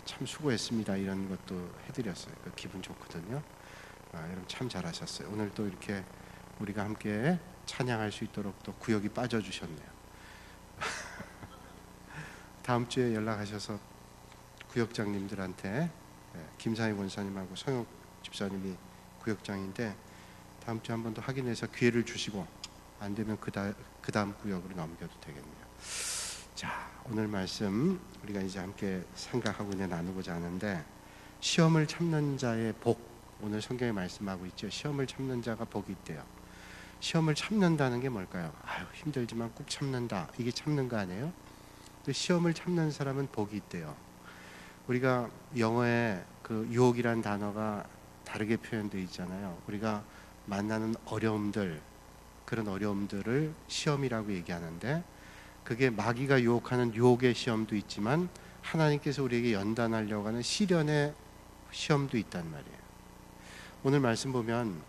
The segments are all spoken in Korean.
참 수고했습니다 이런 것도 해드렸어요. 기분 좋거든요. 여러분 참 잘하셨어요. 오늘 또 이렇게 우리가 함께 찬양할 수 있도록 또 구역이 빠져주셨네요. 다음 주에 연락하셔서 구역장님들한테, 김상희 권사님하고 성혁 집사님이 구역장인데 다음 주에 한 번 더 확인해서 기회를 주시고 안 되면 그 다음 구역으로 넘겨도 되겠네요. 자, 오늘 말씀 우리가 이제 함께 생각하고 이제 나누고자 하는데, 시험을 참는 자의 복, 오늘 성경에 말씀하고 있죠. 시험을 참는 자가 복이 있대요. 시험을 참는다는 게 뭘까요? 힘들지만 꾹 참는다, 이게 참는 거 아니에요? 시험을 참는 사람은 복이 있대요. 우리가 영어에 그 유혹이란 단어가 다르게 표현되어 있잖아요. 우리가 만나는 어려움들, 그런 어려움들을 시험이라고 얘기하는데, 그게 마귀가 유혹하는 유혹의 시험도 있지만 하나님께서 우리에게 연단하려고 하는 시련의 시험도 있단 말이에요. 오늘 말씀 보면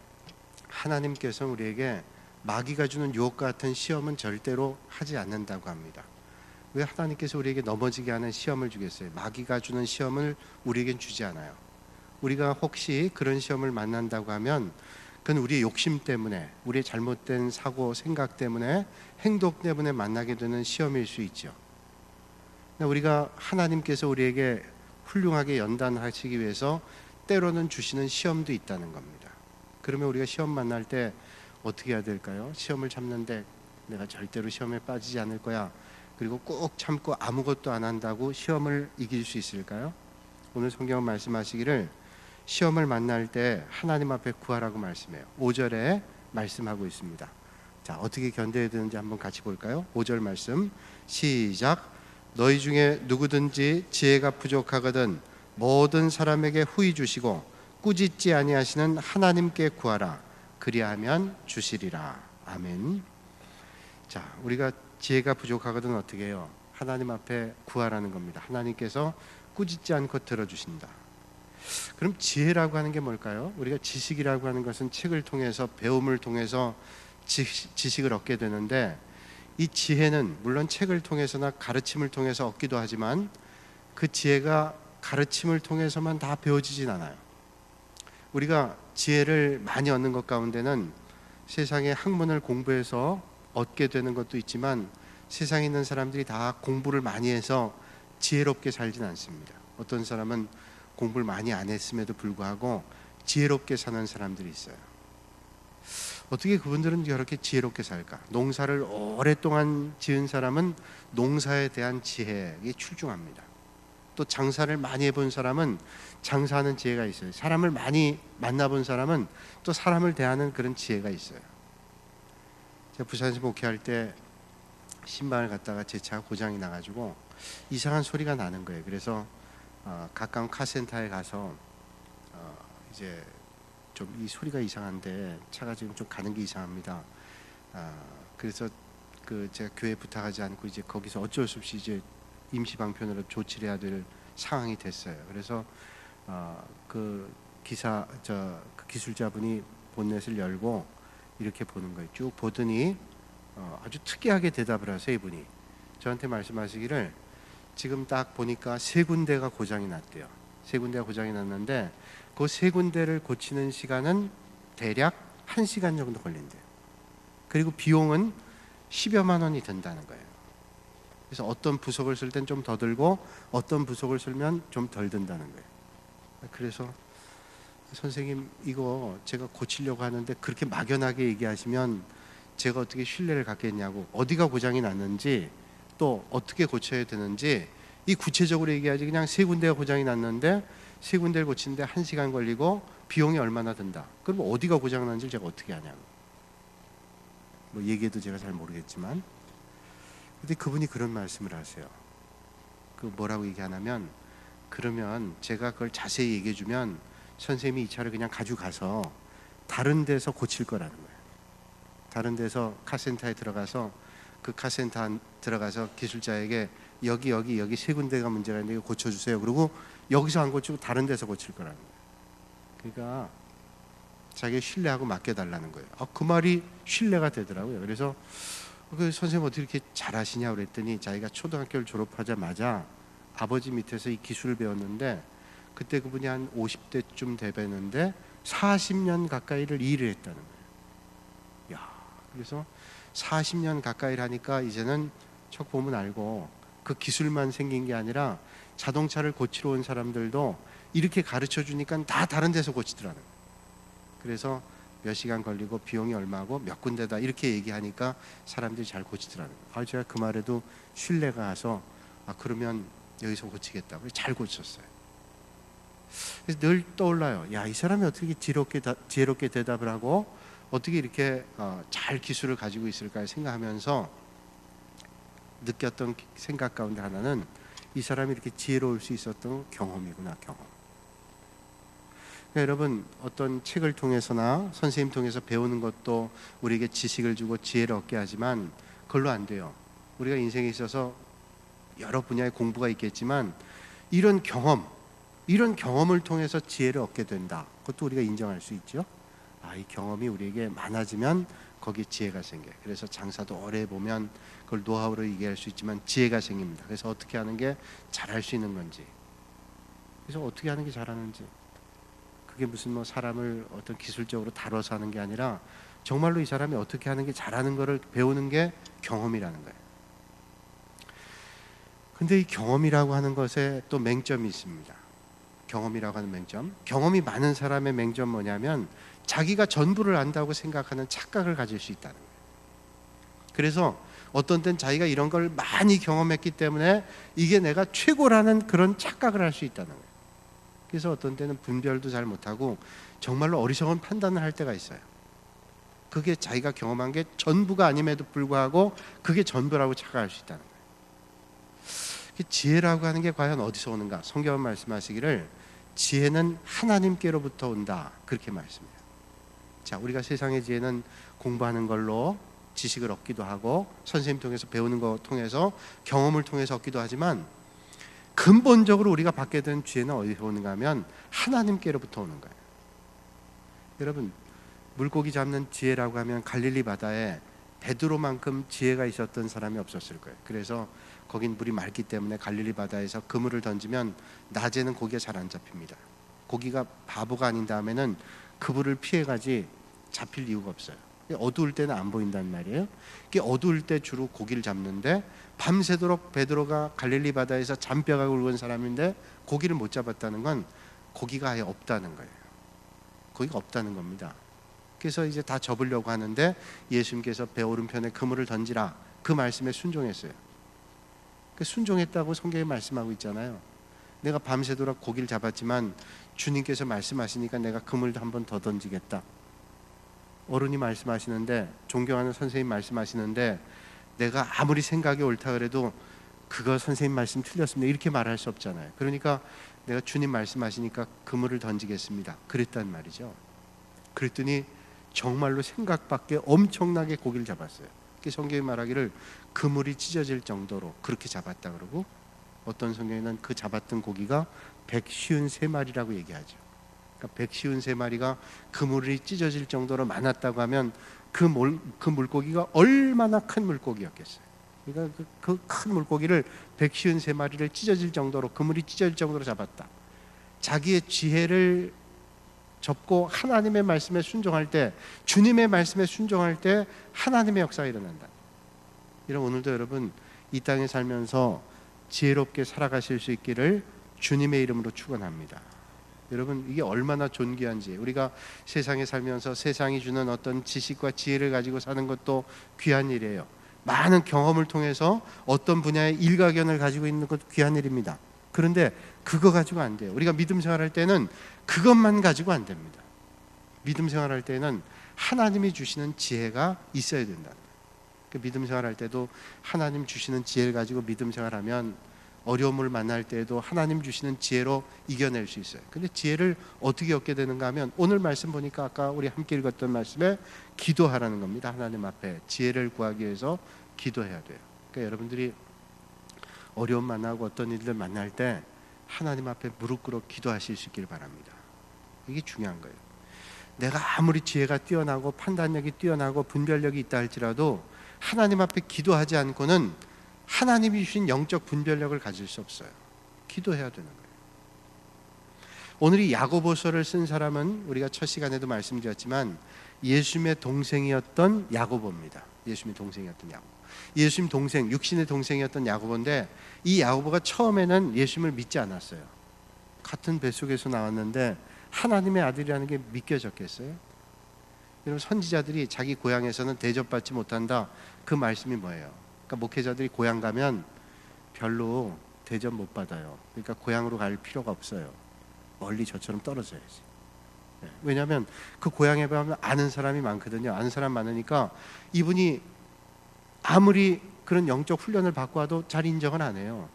하나님께서 우리에게 마귀가 주는 유혹 같은 시험은 절대로 하지 않는다고 합니다. 왜 하나님께서 우리에게 넘어지게 하는 시험을 주겠어요? 마귀가 주는 시험을 우리에겐 주지 않아요. 우리가 혹시 그런 시험을 만난다고 하면 그건 우리의 욕심 때문에, 우리의 잘못된 사고, 생각 때문에, 행동 때문에 만나게 되는 시험일 수 있죠. 우리가 하나님께서 우리에게 훌륭하게 연단하시기 위해서 때로는 주시는 시험도 있다는 겁니다. 그러면 우리가 시험 만날 때 어떻게 해야 될까요? 시험을 참는데 내가 절대로 시험에 빠지지 않을 거야, 그리고 꾹 참고 아무것도 안 한다고 시험을 이길 수 있을까요? 오늘 성경은 말씀하시기를 시험을 만날 때 하나님 앞에 구하라고 말씀해요. 5절에 말씀하고 있습니다. 자, 어떻게 견뎌야 되는지 한번 같이 볼까요? 5절 말씀 시작. 너희 중에 누구든지 지혜가 부족하거든 모든 사람에게 후히 주시고 꾸짖지 아니하시는 하나님께 구하라. 그리하면 주시리라. 아멘. 자, 우리가 지혜가 부족하거든 어떻게 해요? 하나님 앞에 구하라는 겁니다. 하나님께서 꾸짖지 않고 들어주신다. 그럼 지혜라고 하는 게 뭘까요? 우리가 지식이라고 하는 것은 책을 통해서, 배움을 통해서 지식을 얻게 되는데, 이 지혜는 물론 책을 통해서나 가르침을 통해서 얻기도 하지만 그 지혜가 가르침을 통해서만 다 배워지진 않아요. 우리가 지혜를 많이 얻는 것 가운데는 세상의 학문을 공부해서 얻게 되는 것도 있지만, 세상에 있는 사람들이 다 공부를 많이 해서 지혜롭게 살진 않습니다. 어떤 사람은 공부를 많이 안 했음에도 불구하고 지혜롭게 사는 사람들이 있어요. 어떻게 그분들은 저렇게 지혜롭게 살까? 농사를 오랫동안 지은 사람은 농사에 대한 지혜에 출중합니다. 또 장사를 많이 해본 사람은 장사하는 지혜가 있어요. 사람을 많이 만나본 사람은 또 사람을 대하는 그런 지혜가 있어요. 제가 부산에서 목회할 때 신방을 갔다가 제 차가 고장이 나가지고 이상한 소리가 나는 거예요. 그래서 가까운 카센터에 가서 이제 좀 이 소리가 이상한데 차가 지금 좀 가는 게 이상합니다. 그래서 제가 교회 부탁하지 않고 이제 거기서 어쩔 수 없이 이제 임시 방편으로 조치를 해야 될 상황이 됐어요. 그래서 그 기술자분이 본넷을 열고 이렇게 보는 거예요. 쭉 보더니 아주 특이하게 대답을 하세요. 이분이 저한테 말씀하시기를 지금 딱 보니까 3군데가 고장이 났대요. 3군데가 고장이 났는데 그 3군데를 고치는 시간은 대략 1시간 정도 걸린대요. 그리고 비용은 10여만 원이 든다는 거예요. 그래서 어떤 부속을 쓸 땐 좀 더 들고 어떤 부속을 쓰면 좀 덜 든다는 거예요. 그래서 선생님 이거 제가 고치려고 하는데 그렇게 막연하게 얘기하시면 제가 어떻게 신뢰를 갖겠냐고, 어디가 고장이 났는지 또 어떻게 고쳐야 되는지 이 구체적으로 얘기하지, 그냥 3군데가 고장이 났는데 3군데를 고치는데 1시간 걸리고 비용이 얼마나 든다. 그럼 어디가 고장 났는지 제가 어떻게 아냐고. 뭐 얘기해도 제가 잘 모르겠지만, 근데 그분이 그런 말씀을 하세요. 그 뭐라고 얘기하냐면, 그러면 제가 그걸 자세히 얘기해 주면 선생님이 이 차를 그냥 가지고 가서 다른 데서 고칠 거라는 거예요. 다른 데서 카센터에 들어가서 그 카센터 들어가서 기술자에게 여기 3군데가 문제가 있는데 이거 고쳐주세요. 그리고 여기서 안 고치고 다른 데서 고칠 거라는 거예요. 그러니까 자기 신뢰하고 맡겨달라는 거예요. 그 말이 신뢰가 되더라고요. 그래서 그 선생님 어떻게 이렇게 잘하시냐 그랬더니 자기가 초등학교를 졸업하자마자 아버지 밑에서 이 기술을 배웠는데 그때 그분이 한 50대쯤 되었는데 40년 가까이를 일을 했다는 거예요. 야, 그래서 40년 가까이를 하니까 이제는 척 보면 알고 그 기술만 생긴 게 아니라 자동차를 고치러 온 사람들도 이렇게 가르쳐 주니까 다 다른 데서 고치더라는 거예요. 그래서 몇 시간 걸리고 비용이 얼마고 몇 군데다 이렇게 얘기하니까 사람들이 잘 고치더라는 거예요. 제가 그 말에도 신뢰가 가서 그러면 여기서 고치겠다고 잘 고쳤어요. 그래서 늘 떠올라요. 야, 이 사람이 어떻게 지혜롭게 대답을 하고 어떻게 이렇게 잘 기술을 가지고 있을까 생각하면서 느꼈던 생각 가운데 하나는 이 사람이 이렇게 지혜로울 수 있었던 경험이구나, 경험. 그러니까 여러분, 어떤 책을 통해서나 선생님 통해서 배우는 것도 우리에게 지식을 주고 지혜를 얻게 하지만 그걸로 안 돼요. 우리가 인생에 있어서 여러 분야의 공부가 있겠지만 이런 경험을 통해서 지혜를 얻게 된다. 그것도 우리가 인정할 수 있죠. 이 경험이 우리에게 많아지면 거기에 지혜가 생겨요. 그래서 장사도 오래 보면 그걸 노하우로 얘기할 수 있지만 지혜가 생깁니다. 그래서 어떻게 하는 게 잘할 수 있는 건지, 그래서 어떻게 하는 게 잘하는지, 그게 무슨 사람을 어떤 기술적으로 다뤄서 하는 게 아니라 정말로 이 사람이 어떻게 하는 게 잘하는 거를 배우는 게 경험이라는 거예요. 근데 이 경험이라고 하는 것에 또 맹점이 있습니다. 경험이라고 하는 맹점, 경험이 많은 사람의 맹점 뭐냐면 자기가 전부를 안다고 생각하는 착각을 가질 수 있다는 거예요. 그래서 어떤 때는 자기가 이런 걸 많이 경험했기 때문에 이게 내가 최고라는 그런 착각을 할 수 있다는 거예요. 그래서 어떤 때는 분별도 잘 못하고 정말로 어리석은 판단을 할 때가 있어요. 그게 자기가 경험한 게 전부가 아님에도 불구하고 그게 전부라고 착각할 수 있다는 거예요. 지혜라고 하는 게 과연 어디서 오는가? 성경은 말씀하시기를 지혜는 하나님께로부터 온다, 그렇게 말씀해요. 자, 우리가 세상의 지혜는 공부하는 걸로 지식을 얻기도 하고 선생님 통해서 배우는 거 통해서 경험을 통해서 얻기도 하지만 근본적으로 우리가 받게 된 지혜는 어디서 오는가 하면 하나님께로부터 오는 거예요. 여러분, 물고기 잡는 지혜라고 하면 갈릴리 바다에 베드로만큼 지혜가 있었던 사람이 없었을 거예요. 그래서 거긴 물이 맑기 때문에 갈릴리 바다에서 그물을 던지면 낮에는 고기가 잘 안 잡힙니다. 고기가 바보가 아닌 다음에는 그물을 피해가지 잡힐 이유가 없어요. 어두울 때는 안 보인단 말이에요. 이게 어두울 때 주로 고기를 잡는데 밤새도록 베드로가 갈릴리 바다에서 잔뼈가 굵은 사람인데 고기를 못 잡았다는 건 고기가 아예 없다는 거예요. 고기가 없다는 겁니다. 그래서 이제 다 접으려고 하는데 예수님께서 배 오른편에 그물을 던지라, 그 말씀에 순종했어요. 순종했다고 성경에 말씀하고 있잖아요. 내가 밤새도록 고기를 잡았지만 주님께서 말씀하시니까 내가 그물을 한 번 더 던지겠다. 어른이 말씀하시는데, 존경하는 선생님 말씀하시는데 내가 아무리 생각이 옳다 그래도 그거 선생님 말씀 틀렸습니다 이렇게 말할 수 없잖아요. 그러니까 내가 주님 말씀하시니까 그물을 던지겠습니다, 그랬단 말이죠. 그랬더니 정말로 생각 밖에 엄청나게 고기를 잡았어요. 성경이 말하기를 그물이 찢어질 정도로 그렇게 잡았다 그러고, 어떤 성경에는 그 잡았던 고기가 153마리라고 얘기하죠. 그러니까 153마리가 그물이 찢어질 정도로 많았다고 하면 그 물고기가 얼마나 큰 물고기였겠어요. 그러니까 그 큰 물고기를 153마리를 찢어질 정도로, 그물이 찢어질 정도로 잡았다. 자기의 지혜를 접고 하나님의 말씀에 순종할 때, 주님의 말씀에 순종할 때 하나님의 역사가 일어난다. 여러분, 오늘도 여러분 이 땅에 살면서 지혜롭게 살아가실 수 있기를 주님의 이름으로 축원합니다. 여러분, 이게 얼마나 존귀한지. 우리가 세상에 살면서 세상이 주는 어떤 지식과 지혜를 가지고 사는 것도 귀한 일이에요. 많은 경험을 통해서 어떤 분야의 일가견을 가지고 있는 것도 귀한 일입니다. 그런데 그거 가지고 안 돼요. 우리가 믿음 생활할 때는 그것만 가지고 안 됩니다. 믿음 생활할 때는 하나님이 주시는 지혜가 있어야 된다. 믿음 생활할 때도 하나님 주시는 지혜를 가지고 믿음 생활하면 어려움을 만날 때에도 하나님 주시는 지혜로 이겨낼 수 있어요. 근데 지혜를 어떻게 얻게 되는가 하면 오늘 말씀 보니까 아까 우리 함께 읽었던 말씀에 기도하라는 겁니다. 하나님 앞에 지혜를 구하기 위해서 기도해야 돼요. 그러니까 여러분들이 어려움 만나고 어떤 일들 만날 때 하나님 앞에 무릎 꿇어 기도하실 수 있기를 바랍니다. 이게 중요한 거예요. 내가 아무리 지혜가 뛰어나고 판단력이 뛰어나고 분별력이 있다 할지라도 하나님 앞에 기도하지 않고는 하나님이 주신 영적 분별력을 가질 수 없어요. 기도해야 되는 거예요. 오늘 이 야고보서를 쓴 사람은 우리가 첫 시간에도 말씀드렸지만 예수님의 동생이었던 야고보입니다. 예수님의 동생이었던 야고보. 예수님 동생, 육신의 동생이었던 야고보인데 이 야고보가 처음에는 예수님을 믿지 않았어요. 같은 뱃속에서 나왔는데 하나님의 아들이라는 게 믿겨졌겠어요? 여러분, 선지자들이 자기 고향에서는 대접받지 못한다, 그 말씀이 뭐예요? 그러니까 목회자들이 고향 가면 별로 대접 못 받아요. 그러니까 고향으로 갈 필요가 없어요. 멀리 저처럼 떨어져야지. 왜냐하면 그 고향에 가면 아는 사람이 많거든요. 아는 사람 많으니까 이분이 아무리 그런 영적 훈련을 받고 와도 잘 인정을 안 해요.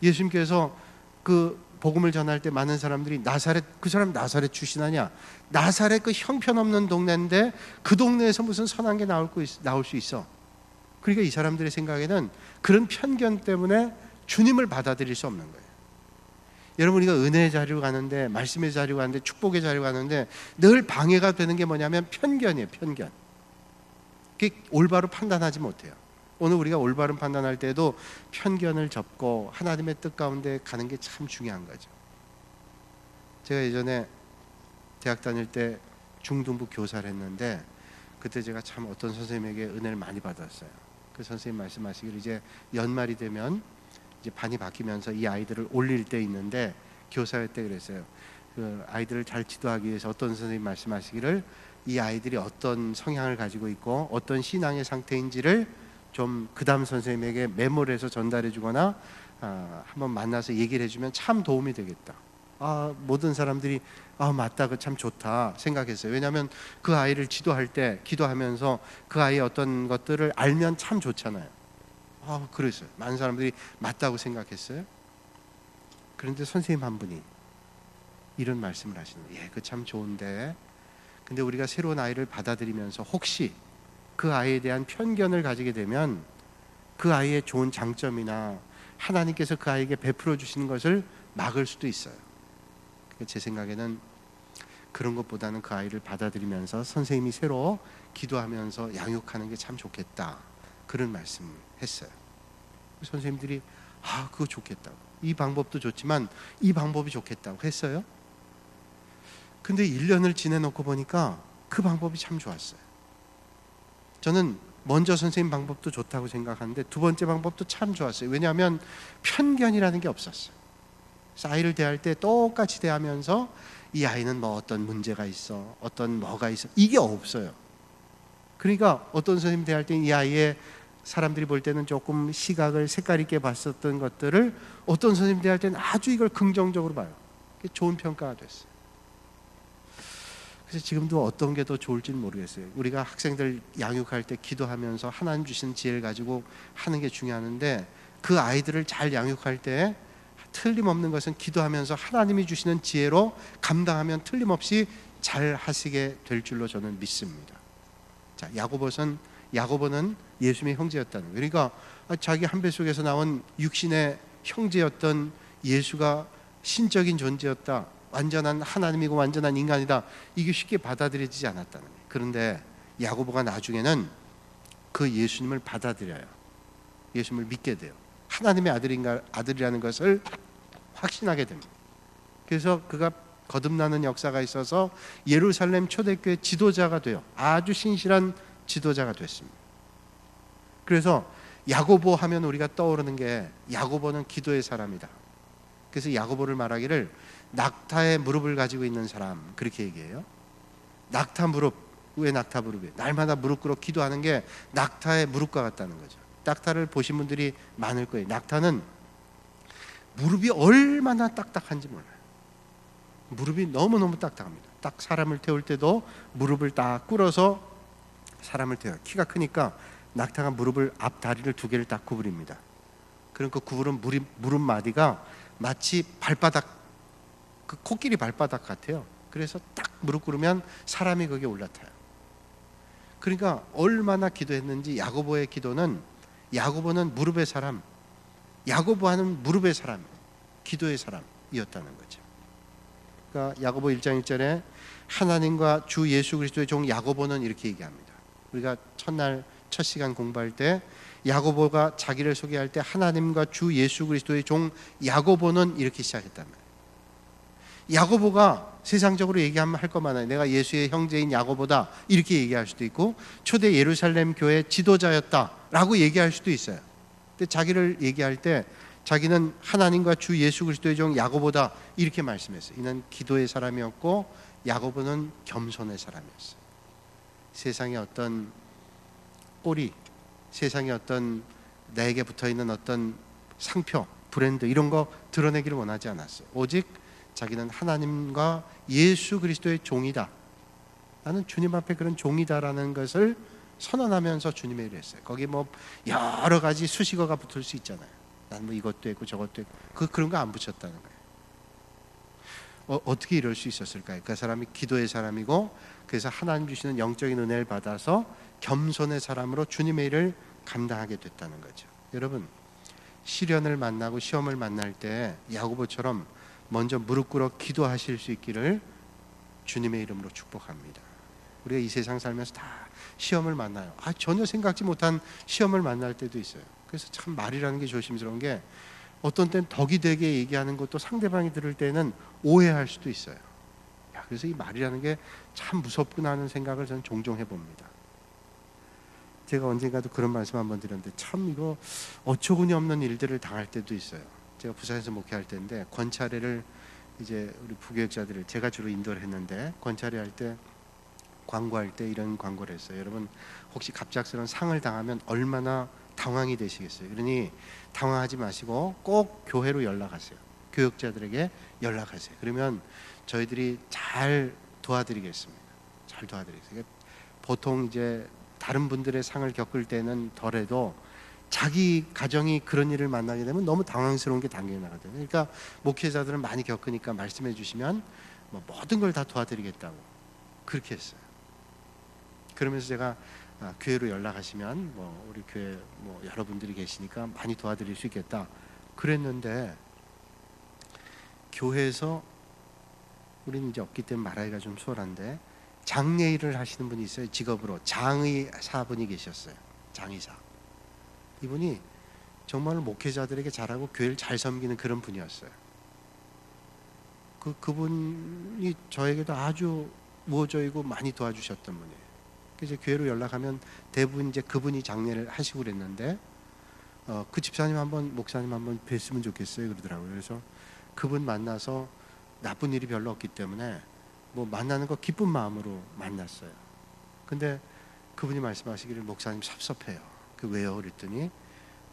예수님께서 그 복음을 전할 때 많은 사람들이 나사렛, 그 사람 나사렛 출신 아니야? 나사렛 그 형편없는 동네인데 그 동네에서 무슨 선한 게 나올 수 있어? 그러니까 이 사람들의 생각에는 그런 편견 때문에 주님을 받아들일 수 없는 거예요. 여러분, 우리가 은혜의 자리로 가는데, 말씀의 자리로 가는데, 축복의 자리로 가는데 늘 방해가 되는 게 뭐냐면 편견이에요. 편견. 그게 올바로 판단하지 못해요. 오늘 우리가 올바른 판단할 때도 편견을 접고 하나님의 뜻 가운데 가는 게 참 중요한 거죠. 제가 예전에 대학 다닐 때 중등부 교사를 했는데 그때 제가 참 어떤 선생님에게 은혜를 많이 받았어요. 그 선생님 말씀하시기를 이제 연말이 되면 이제 반이 바뀌면서 이 아이들을 올릴 때 있는데 교사할 때 그랬어요. 그 아이들을 잘 지도하기 위해서 어떤 선생님 말씀하시기를 이 아이들이 어떤 성향을 가지고 있고 어떤 신앙의 상태인지를 좀 그 다음 선생님에게 메모를 해서 전달해 주거나 한번 만나서 얘기를 해주면 참 도움이 되겠다. 모든 사람들이 맞다, 그 참 좋다 생각했어요. 왜냐하면 그 아이를 지도할 때 기도하면서 그 아이의 어떤 것들을 알면 참 좋잖아요. 그랬어요. 많은 사람들이 맞다고 생각했어요. 그런데 선생님 한 분이 이런 말씀을 하시는 거예요. 그 참 좋은데, 근데 우리가 새로운 아이를 받아들이면서 혹시 그 아이에 대한 편견을 가지게 되면 그 아이의 좋은 장점이나 하나님께서 그 아이에게 베풀어 주시는 것을 막을 수도 있어요. 제 생각에는 그런 것보다는 그 아이를 받아들이면서 선생님이 새로 기도하면서 양육하는 게 참 좋겠다, 그런 말씀을 했어요. 선생님들이 그거 좋겠다고, 이 방법도 좋지만 이 방법이 좋겠다고 했어요. 근데 1년을 지내놓고 보니까 그 방법이 참 좋았어요. 저는 먼저 선생님 방법도 좋다고 생각하는데 두 번째 방법도 참 좋았어요. 왜냐하면 편견이라는 게 없었어요. 아이를 대할 때 똑같이 대하면서 이 아이는 뭐 어떤 문제가 있어, 어떤 뭐가 있어, 이게 없어요. 그러니까 어떤 선생님 대할 때 이 아이의 사람들이 볼 때는 조금 시각을 색깔 있게 봤었던 것들을 어떤 선생님 대할 때는 아주 이걸 긍정적으로 봐요. 좋은 평가가 됐어요. 그래서 지금도 어떤 게 더 좋을지는 모르겠어요. 우리가 학생들 양육할 때 기도하면서 하나님 주신 지혜를 가지고 하는 게 중요한데 그 아이들을 잘 양육할 때 틀림없는 것은 기도하면서 하나님이 주시는 지혜로 감당하면 틀림없이 잘 하시게 될 줄로 저는 믿습니다. 자, 야고보는 예수님의 형제였다는 거예요. 그러니까 자기 한 뱃속에서 나온 육신의 형제였던 예수가 신적인 존재였다, 완전한 하나님이고 완전한 인간이다, 이게 쉽게 받아들여지지 않았다는 거예요. 그런데 야고보가 나중에는 그 예수님을 받아들여요. 예수님을 믿게 돼요. 하나님의 아들이라는 것을 확신하게 됩니다. 그래서 그가 거듭나는 역사가 있어서 예루살렘 초대교회 지도자가 돼요. 아주 신실한 지도자가 됐습니다. 그래서 야고보 하면 우리가 떠오르는 게 야고보는 기도의 사람이다. 그래서 야고보를 말하기를 낙타의 무릎을 가지고 있는 사람, 그렇게 얘기해요. 낙타 무릎, 왜 낙타 무릎이에요? 날마다 무릎 꿇어 기도하는 게 낙타의 무릎과 같다는 거죠. 낙타를 보신 분들이 많을 거예요. 낙타는 무릎이 얼마나 딱딱한지 몰라요. 무릎이 너무너무 딱딱합니다. 딱 사람을 태울 때도 무릎을 딱 꿇어서 사람을 태워요. 키가 크니까 낙타가 무릎을, 앞 다리를 두 개를 딱 구부립니다. 그럼 그 구부른 무릎 마디가 마치 발바닥, 그 코끼리 발바닥 같아요. 그래서 딱 무릎 꿇으면 사람이 거기에 올라타요. 그러니까 얼마나 기도했는지 야고보의 기도는, 야고보는 무릎의 사람, 야고보하는 무릎의 사람, 기도의 사람이었다는 거죠. 그러니까 야고보 1장 1절에 하나님과 주 예수 그리스도의 종 야고보는 이렇게 얘기합니다. 우리가 첫날 첫 시간 공부할 때 야고보가 자기를 소개할 때 하나님과 주 예수 그리스도의 종 야고보는 이렇게 시작했단 말이에요. 야고보가 세상적으로 얘기하면 할 것 많아요. 내가 예수의 형제인 야고보다 이렇게 얘기할 수도 있고, 초대 예루살렘 교회 지도자였다라고 얘기할 수도 있어요. 근데 자기를 얘기할 때 자기는 하나님과 주 예수 그리스도의 종 야고보다 이렇게 말씀했어요. 이는 기도의 사람이었고 야고보는 겸손의 사람이었어요. 세상의 어떤 꼬리, 세상의 어떤 나에게 붙어있는 어떤 상표, 브랜드 이런 거 드러내기를 원하지 않았어요. 오직 자기는 하나님과 예수 그리스도의 종이다, 나는 주님 앞에 그런 종이다라는 것을 선언하면서 주님의 일을 했어요. 거기 뭐 여러 가지 수식어가 붙을 수 있잖아요. 난 뭐 이것도 했고 저것도 했고 그런 거 안 붙였다는 거예요. 어떻게 이럴 수 있었을까요? 그 사람이 기도의 사람이고, 그래서 하나님 주시는 영적인 은혜를 받아서 겸손의 사람으로 주님의 일을 감당하게 됐다는 거죠. 여러분, 시련을 만나고 시험을 만날 때 야고보처럼 먼저 무릎 꿇어 기도하실 수 있기를 주님의 이름으로 축복합니다. 우리가 이 세상 살면서 다 시험을 만나요. 전혀 생각지 못한 시험을 만날 때도 있어요. 그래서 참 말이라는 게 조심스러운 게, 어떤 때는 덕이 되게 얘기하는 것도 상대방이 들을 때는 오해할 수도 있어요. 그래서 이 말이라는 게 참 무섭구나 하는 생각을 저는 종종 해봅니다. 제가 언젠가도 그런 말씀 한번 드렸는데, 참 이거 어처구니 없는 일들을 당할 때도 있어요. 제가 부산에서 목회할 때인데, 권차례를 이제 우리 부교육자들을 제가 주로 인도를 했는데, 권차례 할 때 광고할 때 이런 광고를 했어요. 여러분, 혹시 갑작스러운 상을 당하면 얼마나 당황이 되시겠어요? 그러니 당황하지 마시고 꼭 교회로 연락하세요. 교육자들에게 연락하세요. 그러면 저희들이 잘 도와드리겠습니다. 잘 도와드리겠습니다. 보통 이제 다른 분들의 상을 겪을 때는 덜해도 자기 가정이 그런 일을 만나게 되면 너무 당황스러운 게 당연히 나거든요. 그러니까 목회자들은 많이 겪으니까 말씀해 주시면 뭐 모든 걸 다 도와드리겠다고 그렇게 했어요. 그러면서 제가 교회로 연락하시면 뭐 우리 교회 뭐 여러분들이 계시니까 많이 도와드릴 수 있겠다 그랬는데, 교회에서 우리는 이제 없기 때문에 말하기가 좀 수월한데, 장례 일을 하시는 분이 있어요. 직업으로 장의사분이 계셨어요. 장의사. 이분이 정말 목회자들에게 잘하고 교회를 잘 섬기는 그런 분이었어요. 그분이 저에게도 아주 우호적이고 많이 도와주셨던 분이에요. 그래서 교회로 연락하면 대부분 이제 그분이 장례를 하시고 그랬는데, 그 집사님 한번, 목사님 한번 뵀으면 좋겠어요 그러더라고요. 그래서 그분 만나서 나쁜 일이 별로 없기 때문에 뭐 만나는 거 기쁜 마음으로 만났어요. 근데 그분이 말씀하시기를 목사님 섭섭해요. 왜요? 그랬더니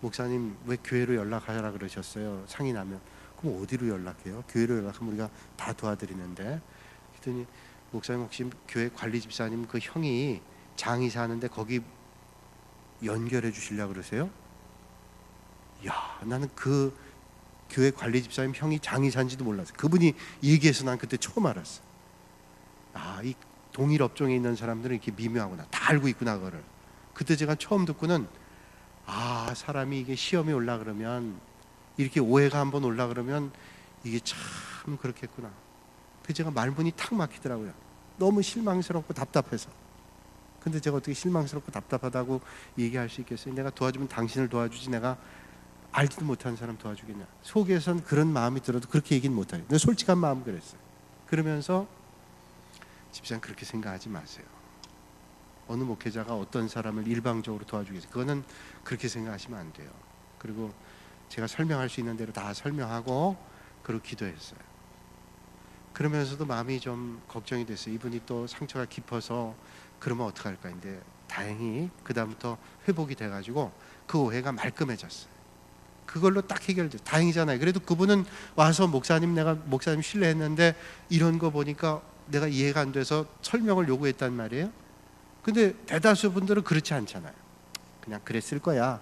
목사님 왜 교회로 연락하라 그러셨어요? 상이 나면. 그럼 어디로 연락해요? 교회로 연락하면 우리가 다 도와드리는데. 그랬더니 목사님 혹시 교회 관리 집사님 그 형이 장의사 하는데 거기 연결해 주시려고 그러세요? 야, 나는 그 교회 관리 집사님 형이 장의사인지도 몰랐어요. 그분이 얘기해서 난 그때 처음 알았어. 이 동일 업종에 있는 사람들은 이렇게 미묘하구나, 다 알고 있구나 그거를. 그때 제가 처음 듣고는 사람이 이게 시험이 올라 그러면, 이렇게 오해가 한번 올라 그러면 이게 참 그렇겠구나. 그래서 제가 말문이 탁 막히더라고요. 너무 실망스럽고 답답해서. 근데 제가 어떻게 실망스럽고 답답하다고 얘기할 수 있겠어요? 내가 도와주면 당신을 도와주지 내가 알지도 못하는 사람 도와주겠냐. 속에선 그런 마음이 들어도 그렇게 얘기는 못하겠어요. 근데 솔직한 마음 그랬어요. 그러면서 집사님 그렇게 생각하지 마세요. 어느 목회자가 어떤 사람을 일방적으로 도와주겠어요? 그거는 그렇게 생각하시면 안 돼요. 그리고 제가 설명할 수 있는 대로 다 설명하고 그리고 기도했어요. 그러면서도 마음이 좀 걱정이 됐어요. 이분이 또 상처가 깊어서 그러면 어떡할까. 근데 다행히 그 다음부터 회복이 돼가지고 그 오해가 말끔해졌어요. 그걸로 딱 해결됐어요. 다행이잖아요. 그래도 그분은 와서 내가 목사님 신뢰했는데 이런 거 보니까 내가 이해가 안 돼서 설명을 요구했단 말이에요. 근데 대다수 분들은 그렇지 않잖아요. 그냥 그랬을 거야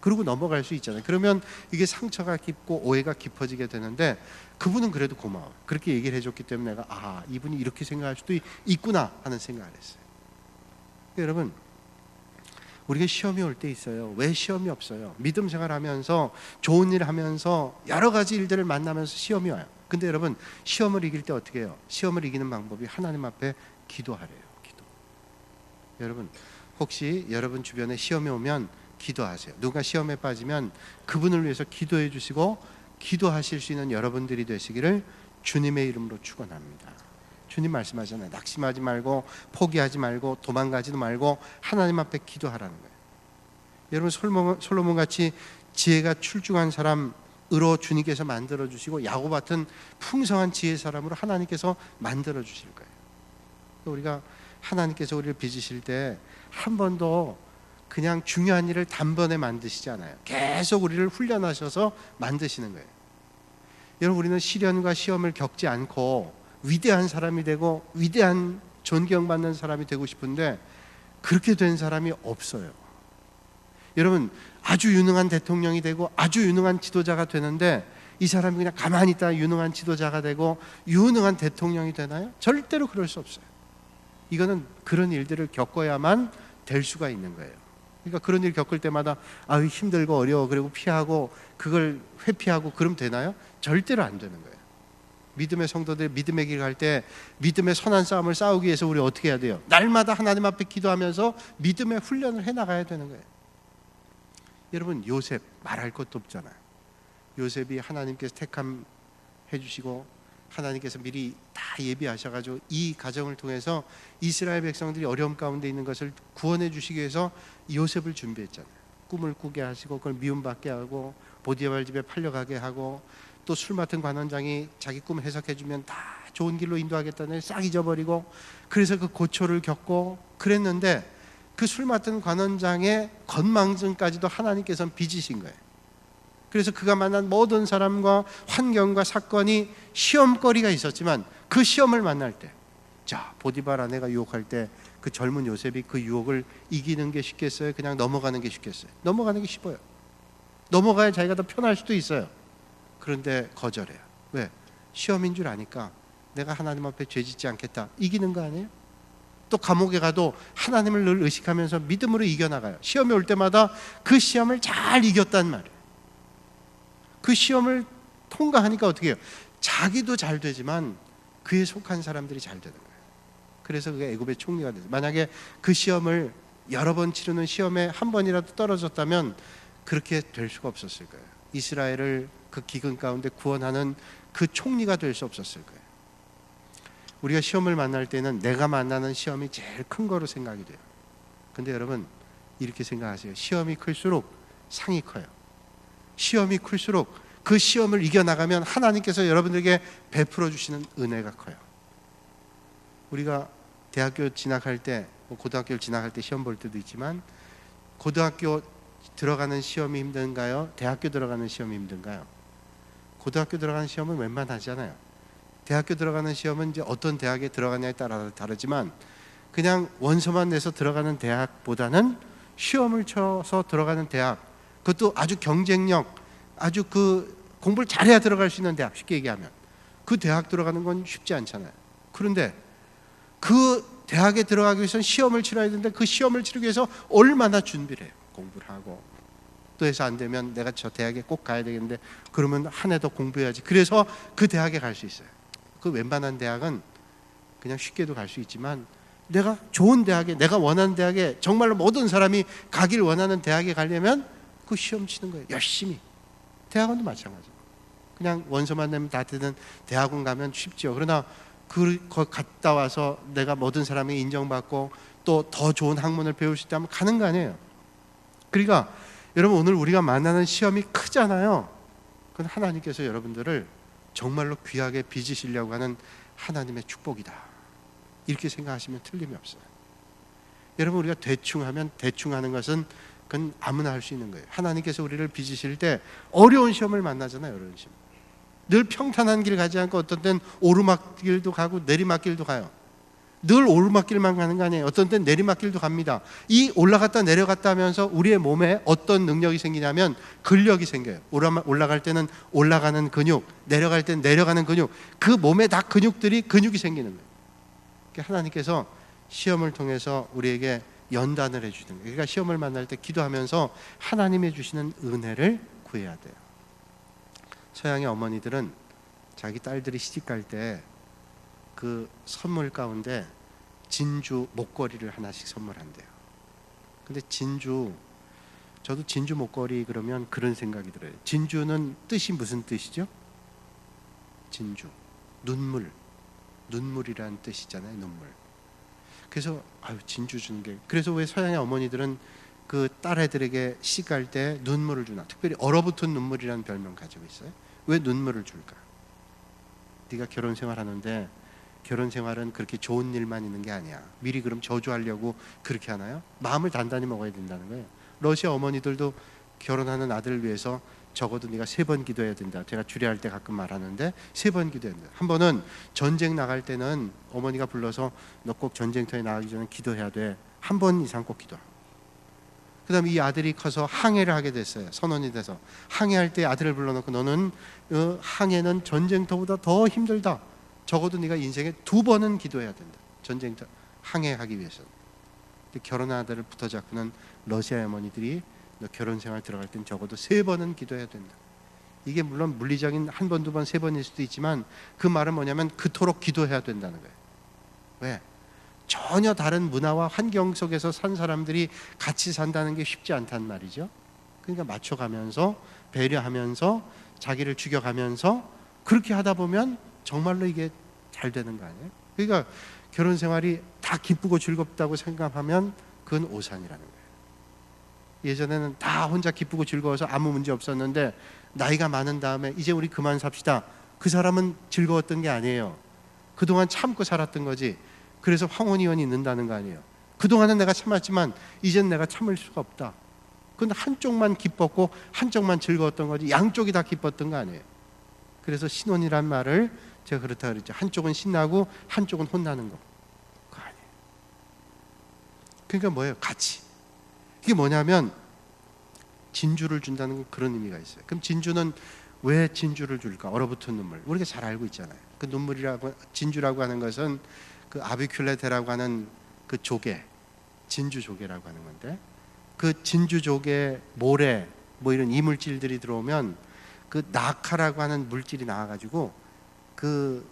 그러고 넘어갈 수 있잖아요. 그러면 이게 상처가 깊고 오해가 깊어지게 되는데, 그분은 그래도 고마워요. 그렇게 얘기를 해줬기 때문에 내가 이분이 이렇게 생각할 수도 있구나 하는 생각을 했어요. 여러분, 우리가 시험이 올 때 있어요. 왜 시험이 없어요? 믿음 생활하면서 좋은 일 하면서 여러 가지 일들을 만나면서 시험이 와요. 근데 여러분, 시험을 이길 때 어떻게 해요? 시험을 이기는 방법이 하나님 앞에 기도하래요. 기도. 여러분, 혹시 여러분 주변에 시험이 오면 기도하세요. 누가 시험에 빠지면 그분을 위해서 기도해 주시고 기도하실 수 있는 여러분들이 되시기를 주님의 이름으로 축원합니다. 주님 말씀하잖아요. 낙심하지 말고 포기하지 말고 도망가지도 말고 하나님 앞에 기도하라는 거예요. 여러분 솔로몬 같이 지혜가 출중한 사람으로 주님께서 만들어 주시고 야곱 같은 풍성한 지혜 사람으로 하나님께서 만들어 주실 거예요. 우리가 하나님께서 우리를 빚으실 때 한 번도 그냥 중요한 일을 단번에 만드시지 않아요. 계속 우리를 훈련하셔서 만드시는 거예요. 여러분 우리는 시련과 시험을 겪지 않고 위대한 사람이 되고 위대한 존경받는 사람이 되고 싶은데 그렇게 된 사람이 없어요. 여러분 아주 유능한 대통령이 되고 아주 유능한 지도자가 되는데 이 사람이 그냥 가만히 있다가 유능한 지도자가 되고 유능한 대통령이 되나요? 절대로 그럴 수 없어요. 이거는 그런 일들을 겪어야만 될 수가 있는 거예요. 그러니까 그런 일 겪을 때마다 아유 힘들고 어려워 그리고 피하고 그걸 회피하고 그러면 되나요? 절대로 안 되는 거예요. 믿음의 성도들 믿음의 길 갈 때 믿음의 선한 싸움을 싸우기 위해서 우리 어떻게 해야 돼요? 날마다 하나님 앞에 기도하면서 믿음의 훈련을 해나가야 되는 거예요. 여러분 요셉 말할 것도 없잖아요. 요셉이 하나님께서 택함 해주시고 하나님께서 미리 다 예비하셔가지고 이 가정을 통해서 이스라엘 백성들이 어려움 가운데 있는 것을 구원해 주시기 위해서 요셉을 준비했잖아요. 꿈을 꾸게 하시고 그걸 미움받게 하고 보디발 집에 팔려가게 하고 또 술 맡은 관원장이 자기 꿈 해석해 주면 다 좋은 길로 인도하겠다는 싹 잊어버리고 그래서 그 고초를 겪고 그랬는데 그 술 맡은 관원장의 건망증까지도 하나님께서는 빚으신 거예요. 그래서 그가 만난 모든 사람과 환경과 사건이 시험거리가 있었지만 그 시험을 만날 때, 자 보디발 아내가 유혹할 때 그 젊은 요셉이 그 유혹을 이기는 게 쉽겠어요? 그냥 넘어가는 게 쉽겠어요? 넘어가는 게 쉽어요. 넘어가야 자기가 더 편할 수도 있어요. 그런데 거절해요. 왜? 시험인 줄 아니까 내가 하나님 앞에 죄 짓지 않겠다. 이기는 거 아니에요? 또 감옥에 가도 하나님을 늘 의식하면서 믿음으로 이겨나가요. 시험이 올 때마다 그 시험을 잘 이겼단 말이에요. 그 시험을 통과하니까 어떻게 해요? 자기도 잘 되지만 그에 속한 사람들이 잘 되는 거예요. 그래서 그게 애굽의 총리가 됐어요. 만약에 그 시험을 여러 번 치르는 시험에 한 번이라도 떨어졌다면 그렇게 될 수가 없었을 거예요. 이스라엘을 그 기근 가운데 구원하는 그 총리가 될 수 없었을 거예요. 우리가 시험을 만날 때는 내가 만나는 시험이 제일 큰 거로 생각이 돼요. 근데 여러분 이렇게 생각하세요. 시험이 클수록 상이 커요. 시험이 클수록 그 시험을 이겨나가면 하나님께서 여러분들에게 베풀어 주시는 은혜가 커요. 우리가 대학교 진학할 때 고등학교를 진학할 때 시험 볼 때도 있지만 고등학교 들어가는 시험이 힘든가요? 대학교 들어가는 시험이 힘든가요? 고등학교 들어가는 시험은 웬만하잖아요. 대학교 들어가는 시험은 이제 어떤 대학에 들어가냐에 따라 다르지만 그냥 원서만 내서 들어가는 대학보다는 시험을 쳐서 들어가는 대학, 그것도 아주 경쟁력, 아주 그 공부를 잘해야 들어갈 수 있는 대학, 쉽게 얘기하면 그 대학 들어가는 건 쉽지 않잖아요. 그런데 그 대학에 들어가기 위해서는 시험을 치러야 되는데 그 시험을 치르기 위해서 얼마나 준비를 해요. 공부를 하고 또 해서 안 되면 내가 저 대학에 꼭 가야 되겠는데 그러면 한 해 더 공부해야지. 그래서 그 대학에 갈 수 있어요. 그 웬만한 대학은 그냥 쉽게도 갈 수 있지만 내가 좋은 대학에, 내가 원하는 대학에, 정말로 모든 사람이 가길 원하는 대학에 가려면 그 시험 치는 거예요. 열심히. 대학원도 마찬가지고 그냥 원서만 내면 다 되는 대학원 가면 쉽죠. 그러나 거 갔다 와서 내가 모든 사람이 인정받고 또 더 좋은 학문을 배울 수 있다면 가는 거 아니에요. 그러니까 여러분 오늘 우리가 만나는 시험이 크잖아요. 그건 하나님께서 여러분들을 정말로 귀하게 빚으시려고 하는 하나님의 축복이다. 이렇게 생각하시면 틀림이 없어요. 여러분 우리가 대충 하면 대충 하는 것은 그건 아무나 할 수 있는 거예요. 하나님께서 우리를 빚으실 때 어려운 시험을 만나잖아요. 어려운 시험. 늘 평탄한 길 가지 않고 어떤 때는 오르막길도 가고 내리막길도 가요. 늘 오르막길만 가는 거 아니에요. 어떤 때는 내리막길도 갑니다. 이 올라갔다 내려갔다 하면서 우리의 몸에 어떤 능력이 생기냐면 근력이 생겨요. 올라갈 때는 올라가는 근육, 내려갈 때는 내려가는 근육, 그 몸에 다 근육이 생기는 거예요. 그러니까 하나님께서 시험을 통해서 우리에게 연단을 해주는 거예요. 그러니까 시험을 만날 때 기도하면서 하나님이 주시는 은혜를 구해야 돼요. 서양의 어머니들은 자기 딸들이 시집갈 때 그 선물 가운데 진주 목걸이를 하나씩 선물한대요. 근데 진주 저도 진주 목걸이 그러면 그런 생각이 들어요. 진주는 뜻이 무슨 뜻이죠? 진주, 눈물, 눈물이라는 뜻이잖아요. 눈물. 그래서 진주 주는 게, 그래서 왜 서양의 어머니들은 그 딸애들에게 시갈 때 눈물을 주나, 특별히 얼어붙은 눈물이라는 별명 가지고 있어요. 왜 눈물을 줄까? 네가 결혼 생활하는데 결혼 생활은 그렇게 좋은 일만 있는 게 아니야. 미리 그럼 저주하려고 그렇게 하나요? 마음을 단단히 먹어야 된다는 거예요. 러시아 어머니들도 결혼하는 아들을 위해서 적어도 네가 3번 기도해야 된다. 제가 주례할 때 가끔 말하는데 3번 기도해야 된다. 한 번은 전쟁 나갈 때는 어머니가 불러서 너 꼭 전쟁터에 나가기 전에 기도해야 돼. 한 번 이상 꼭 기도하고. 그 다음에 이 아들이 커서 항해를 하게 됐어요. 선원이 돼서 항해할 때 아들을 불러놓고 너는 항해는 전쟁터보다 더 힘들다. 적어도 네가 인생에 2번은 기도해야 된다. 전쟁터 항해하기 위해서. 결혼한 아들을 붙어잡고는 러시아 어머니들이 너 결혼 생활 들어갈 땐 적어도 3번은 기도해야 된다. 이게 물론 물리적인 1번, 2번, 3번일 수도 있지만 그 말은 뭐냐면 그토록 기도해야 된다는 거예요. 왜? 전혀 다른 문화와 환경 속에서 산 사람들이 같이 산다는 게 쉽지 않단 말이죠. 그러니까 맞춰가면서 배려하면서 자기를 죽여가면서 그렇게 하다 보면 정말로 이게 잘 되는 거 아니에요? 그러니까 결혼 생활이 다 기쁘고 즐겁다고 생각하면 그건 오산이라는 거예요. 예전에는 다 혼자 기쁘고 즐거워서 아무 문제 없었는데 나이가 많은 다음에 이제 우리 그만 삽시다. 그 사람은 즐거웠던 게 아니에요. 그동안 참고 살았던 거지. 그래서 황혼이혼이 있는다는 거 아니에요. 그동안은 내가 참았지만 이제는 내가 참을 수가 없다. 그건 한쪽만 기뻤고 한쪽만 즐거웠던 거지 양쪽이 다 기뻤던 거 아니에요. 그래서 신혼이란 말을 제가 그렇다 그랬죠. 한쪽은 신나고 한쪽은 혼나는 거. 그거 아니에요. 그러니까 뭐예요? 같이. 이게 뭐냐면 진주를 준다는 건 그런 의미가 있어요. 그럼 진주는 왜 진주를 줄까? 얼어붙은 눈물. 우리가 잘 알고 있잖아요. 그 눈물이라고, 진주라고 하는 것은 그 아비큘레테라고 하는 그 조개, 진주 조개라고 하는 건데, 그 진주 조개 모래 뭐 이런 이물질들이 들어오면 그 나카라고 하는 물질이 나와가지고 그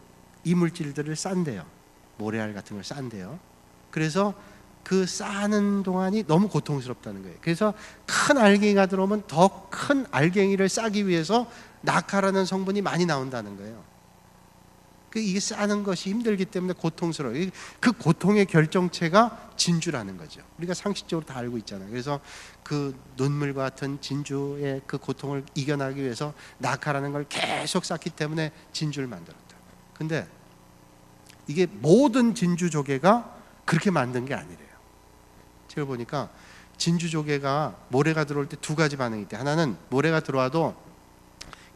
이물질들을 싼대요. 모래알 같은 걸 싼대요. 그래서 그 싸는 동안이 너무 고통스럽다는 거예요. 그래서 큰 알갱이가 들어오면 더 큰 알갱이를 싸기 위해서 나카라는 성분이 많이 나온다는 거예요. 이게 싸는 것이 힘들기 때문에 고통스러워요. 그 고통의 결정체가 진주라는 거죠. 우리가 상식적으로 다 알고 있잖아요. 그래서 그 눈물과 같은 진주의 그 고통을 이겨나기 위해서 나카라는 걸 계속 쌓기 때문에 진주를 만들었다. 근데 이게 모든 진주 조개가 그렇게 만든 게 아니래요. 제가 보니까 진주 조개가 모래가 들어올 때 2가지 반응이 있대. 하나는 모래가 들어와도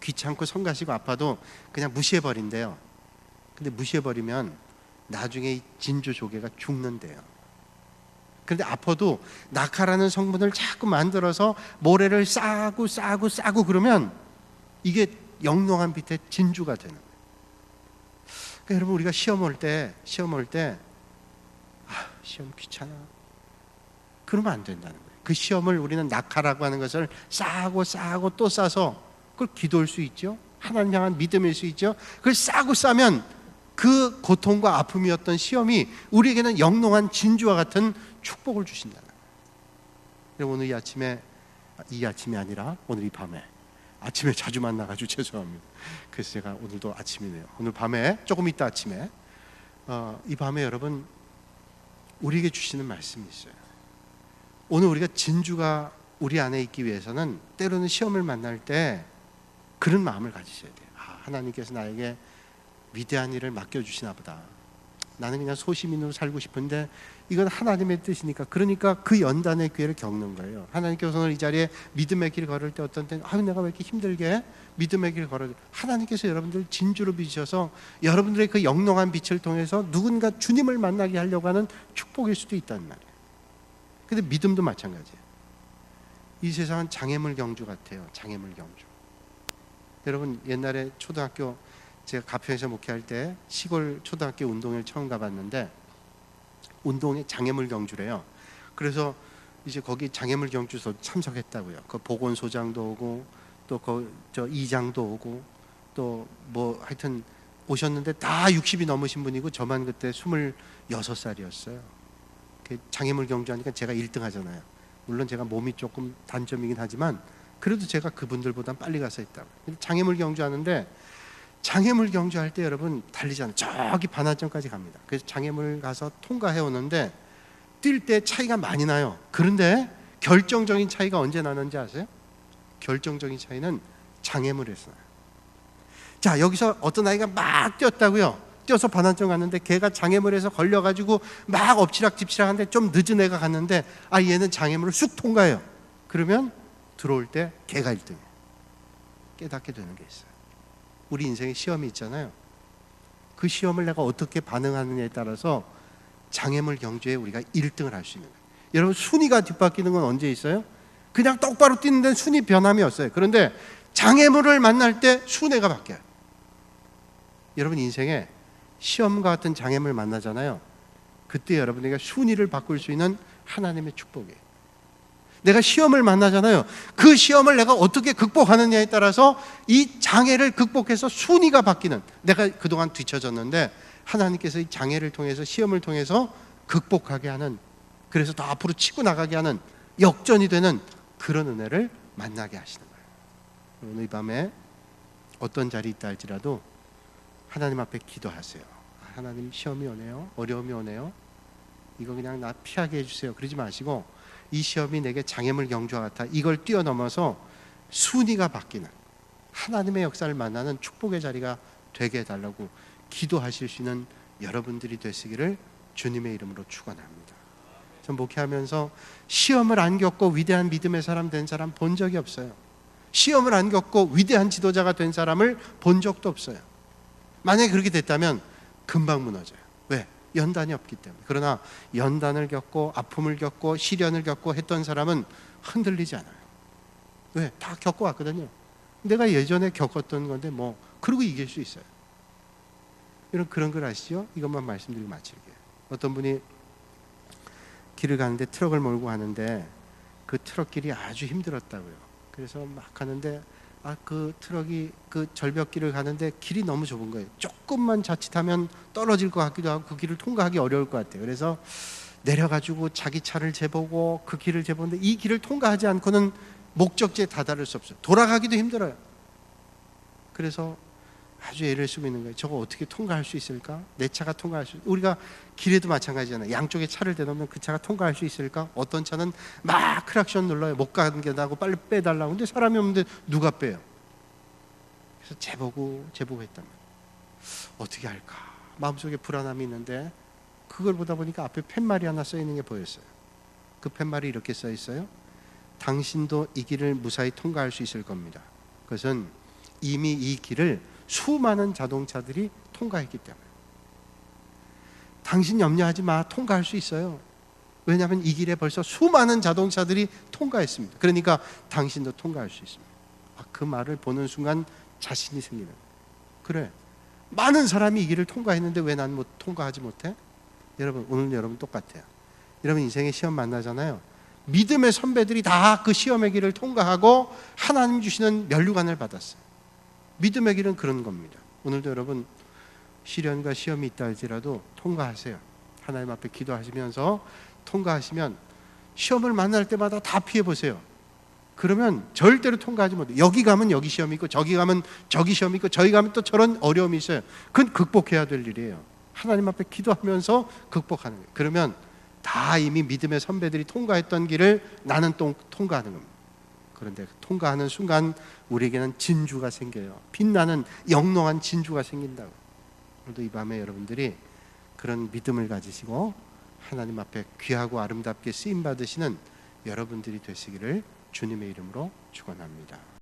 귀찮고 성가시고 아파도 그냥 무시해버린대요. 근데 무시해버리면 나중에 이 진주 조개가 죽는데요. 그런데 아파도 나카라는 성분을 자꾸 만들어서 모래를 싸고 그러면 이게 영롱한 빛의 진주가 되는 거예요. 그러니까 여러분 우리가 시험 올 때 시험 귀찮아. 그러면 안 된다는 거예요. 그 시험을 우리는 나카라고 하는 것을 싸고 또 싸서 그걸 기도할 수 있죠. 하나님 향한 믿음일 수 있죠. 그걸 싸면 그 고통과 아픔이었던 시험이 우리에게는 영롱한 진주와 같은 축복을 주신다는 거예요. 오늘 이 아침이 아니라 오늘 이 밤에, 아침에 자주 만나가지고 죄송합니다. 그래서 제가 오늘도 아침이네요. 오늘 밤에 조금 이따 아침에 이 밤에 여러분 우리에게 주시는 말씀이 있어요. 오늘 우리가 진주가 우리 안에 있기 위해서는 때로는 시험을 만날 때 그런 마음을 가지셔야 돼요. 하나님께서 나에게 위대한 일을 맡겨주시나 보다. 나는 그냥 소시민으로 살고 싶은데 이건 하나님의 뜻이니까, 그러니까 그 연단의 기회를 겪는 거예요. 하나님께서 오늘 이 자리에 믿음의 길 걸을 때 어떤 때는 내가 왜 이렇게 힘들게 믿음의 길 걸어야 돼. 하나님께서 여러분들 진주로 빚으셔서 여러분들의 그 영롱한 빛을 통해서 누군가 주님을 만나게 하려고 하는 축복일 수도 있단 말이에요. 근데 믿음도 마찬가지예요. 이 세상은 장애물 경주 같아요. 장애물 경주. 여러분 옛날에 초등학교 제가 가평에서 목회할 때 시골 초등학교 운동회를 처음 가봤는데 운동회 장애물 경주래요. 그래서 이제 거기 장애물 경주소 참석했다고요. 그 보건소장도 오고 또 저 이장도 오고 또 뭐 하여튼 오셨는데 다 60이 넘으신 분이고 저만 그때 26살이었어요. 그 장애물 경주하니까 제가 1등 하잖아요. 물론 제가 몸이 조금 단점이긴 하지만 그래도 제가 그분들보단 빨리 가서 했다고. 장애물 경주하는데 장애물 경주할 때 여러분 달리잖아요. 저기 반환점까지 갑니다. 그래서 장애물 가서 통과해 오는데 뛸 때 차이가 많이 나요. 그런데 결정적인 차이가 언제 나는지 아세요? 결정적인 차이는 장애물에서 나요. 자, 여기서 어떤 아이가 막 뛰었다고요. 뛰어서 반환점 갔는데 걔가 장애물에서 걸려가지고 막 엎치락뒤치락 하는데 좀 늦은 애가 갔는데 얘는 장애물을 쑥 통과해요. 그러면 들어올 때 걔가 1등이에요. 깨닫게 되는 게 있어요. 우리 인생에 시험이 있잖아요. 그 시험을 내가 어떻게 반응하느냐에 따라서 장애물 경주에 우리가 1등을 할 수 있는 거예요. 여러분 순위가 뒷바뀌는 건 언제 있어요? 그냥 똑바로 뛰는 데는 순위 변함이 없어요. 그런데 장애물을 만날 때 순위가 바뀌어요. 여러분 인생에 시험과 같은 장애물 만나잖아요. 그때 여러분에게 순위를 바꿀 수 있는 하나님의 축복이에요. 내가 시험을 만나잖아요. 그 시험을 내가 어떻게 극복하느냐에 따라서 이 장애를 극복해서 순위가 바뀌는, 내가 그동안 뒤처졌는데 하나님께서 이 장애를 통해서 시험을 통해서 극복하게 하는, 그래서 더 앞으로 치고 나가게 하는 역전이 되는 그런 은혜를 만나게 하시는 거예요. 오늘 이 밤에 어떤 자리에 있다 할지라도 하나님 앞에 기도하세요. 하나님 시험이 오네요. 어려움이 오네요. 이거 그냥 나 피하게 해주세요. 그러지 마시고 이 시험이 내게 장애물 경주와 같아. 이걸 뛰어넘어서 순위가 바뀌는 하나님의 역사를 만나는 축복의 자리가 되게 해달라고 기도하실 수 있는 여러분들이 되시기를 주님의 이름으로 축원합니다. 전 목회하면서 시험을 안 겪고 위대한 믿음의 사람 된 사람 본 적이 없어요. 시험을 안 겪고 위대한 지도자가 된 사람을 본 적도 없어요. 만약에 그렇게 됐다면 금방 무너져요. 왜? 연단이 없기 때문에. 그러나 연단을 겪고 아픔을 겪고 시련을 겪고 했던 사람은 흔들리지 않아요. 왜? 다 겪어왔거든요. 내가 예전에 겪었던 건데 그러고 이길 수 있어요. 여러분 그런 걸 아시죠? 이것만 말씀드리고 마칠게요. 어떤 분이 길을 가는데 트럭을 몰고 가는데 그 트럭길이 아주 힘들었다고요. 그래서 막 가는데 그 트럭이 그 절벽길을 가는데 길이 너무 좁은 거예요. 조금만 자칫하면 떨어질 것 같기도 하고 그 길을 통과하기 어려울 것 같아요. 그래서 내려가지고 자기 차를 재보고 그 길을 재보는데 이 길을 통과하지 않고는 목적지에 다다를 수 없어요. 돌아가기도 힘들어요. 그래서 아주 애를 쓰고 있는 거예요. 저거 어떻게 통과할 수 있을까? 내 차가 통과할 수, 우리가 길에도 마찬가지잖아요. 양쪽에 차를 대놓으면 그 차가 통과할 수 있을까? 어떤 차는 막 크락션 눌러요. 못 가는 게 나고 빨리 빼달라고. 근데 사람이 없는데 누가 빼요? 그래서 재보고 했다면 어떻게 할까? 마음속에 불안함이 있는데 그걸 보다 보니까 앞에 팻말이 하나 써 있는 게 보였어요. 그 팻말이 이렇게 써 있어요. 당신도 이 길을 무사히 통과할 수 있을 겁니다. 그것은 이미 이 길을 수많은 자동차들이 통과했기 때문에. 당신 염려하지 마. 통과할 수 있어요. 왜냐하면 이 길에 벌써 수많은 자동차들이 통과했습니다. 그러니까 당신도 통과할 수 있습니다. 그 말을 보는 순간 자신이 생기는 거예요. 그래, 많은 사람이 이 길을 통과했는데 왜 난 통과하지 못해? 여러분 오늘 여러분 똑같아요. 여러분 인생의 시험 만나잖아요. 믿음의 선배들이 다 그 시험의 길을 통과하고 하나님 주시는 면류관을 받았어요. 믿음의 길은 그런 겁니다. 오늘도 여러분 시련과 시험이 있다 할지라도 통과하세요. 하나님 앞에 기도하시면서 통과하시면 시험을 만날 때마다 다 피해보세요. 그러면 절대로 통과하지 못해요. 여기 가면 여기 시험이 있고 저기 가면 저기 시험이 있고 저기 가면 또 저런 어려움이 있어요. 그건 극복해야 될 일이에요. 하나님 앞에 기도하면서 극복하는 거예요. 그러면 다 이미 믿음의 선배들이 통과했던 길을 나는 또 통과하는 겁니다. 그런데 통과하는 순간 우리에게는 진주가 생겨요. 빛나는 영롱한 진주가 생긴다고. 오늘도 이 밤에 여러분들이 그런 믿음을 가지시고 하나님 앞에 귀하고 아름답게 쓰임 받으시는 여러분들이 되시기를 주님의 이름으로 축원합니다.